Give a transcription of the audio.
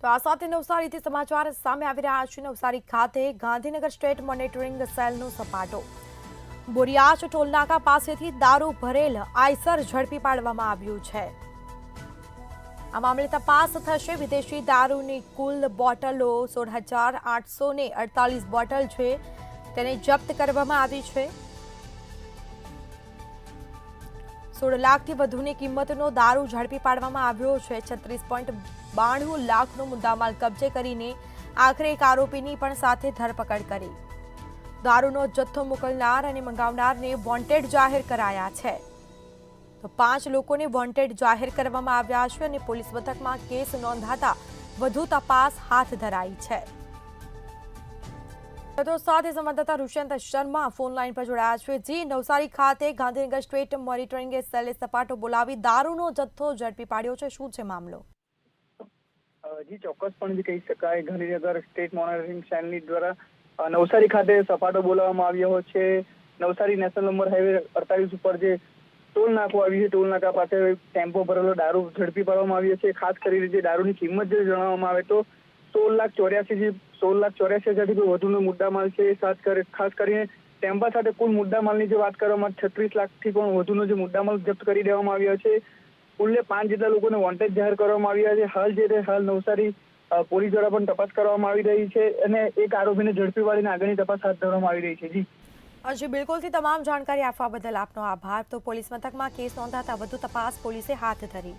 તો આ સાથે નવસારીથી સમાચાર સામે આવી રહ્યા છે। નવસારી ખાતે ગાંધીનગર સ્ટેટ મોનિટરિંગ સેલનો સપાટો। બોરિયાશ ટોલનાકા પાસેથી દારૂ ભરેલ આઈસર ઝડપી પાડવામાં આવ્યું છે। આ મામલે તપાસ થશે। વિદેશી દારૂની કુલ બોટલો 16,848 બોટલ છે, તેને જપ્ત કરવામાં આવી છે। 16 લાખથી વધુની કિંમતનો દારૂ ઝડપી પાડવામાં આવ્યો છે। 36.92 લાખનો મુદ્દામાલ કબજે કરીને આખરે એક આરોપીની પણ સાથે ધરપકડ કરી। દારૂનો જથ્થો મોકલનાર અને મંગાવનારને વોન્ટેડ જાહેર કરાયા છે। તો 5 લોકોને વોન્ટેડ જાહેર કરવામાં આવ્યા છે અને પોલીસ મથકમાં કેસ નોંધાતા વધુ તપાસ હાથ ધરાઈ છે। તો સાથે સંવાદદાતા ઋષિયંત શર્મા ફોન લાઈન પર જોડાયા છે। જી, નવસારી ખાતે ગાંધીનગર સ્ટેટ મોનિટરિંગ સેલે સપાટો બોલાવી દારૂનો જથ્થો ઝડપી પાડ્યો છે, શું છે મામલો? જી, ચોક્કસપણે કહી શકાય ગાંધીનગર સ્ટેટ મોનિટરિંગ સેલની દ્વારા નવસારી ખાતે સપાટો બોલાવવામાં આવ્યો છે। નવસારી નેશનલ નંબર હાઈવે 48 ઉપર જે ટોલ નાકો આવી છે, ટોલ નાકા પાસે ટેમ્પો ભરેલો દારૂ ઝડપી પાડવામાં આવ્યો છે। ખાસ કરીને જે દારૂની કિંમત જે જણાવવામાં આવે તો 16,84,000થી વધુનો મુદ્દામાલ છે। ખાસ કરીને ટેમ્પા સાથે કુલ મુદ્દામાલની જે વાત કરવામાં 36 લાખથી પણ વધુનો જે મુદ્દામાલ જપ્ત કરી દેવામાં આવ્યો છે। કુલ 5 જેટલા લોકોને વોન્ટેડ જાહેર કરવામાં આવ્યા છે। હાલ નવસારી પોલીસ દ્વારા પણ તપાસ કરવામાં આવી રહી છે અને એક આરોપીને ઝડપી પાડીને આગળની તપાસ હાથ ધરવામાં આવી રહી છે। જી બિલકુલથી તમામ જાણકારી આપવા બદલ આપનો આભાર। તો પોલીસ મથકમાં કેસ નોંધાતા વધુ તપાસ પોલીસે હાથ ધરી।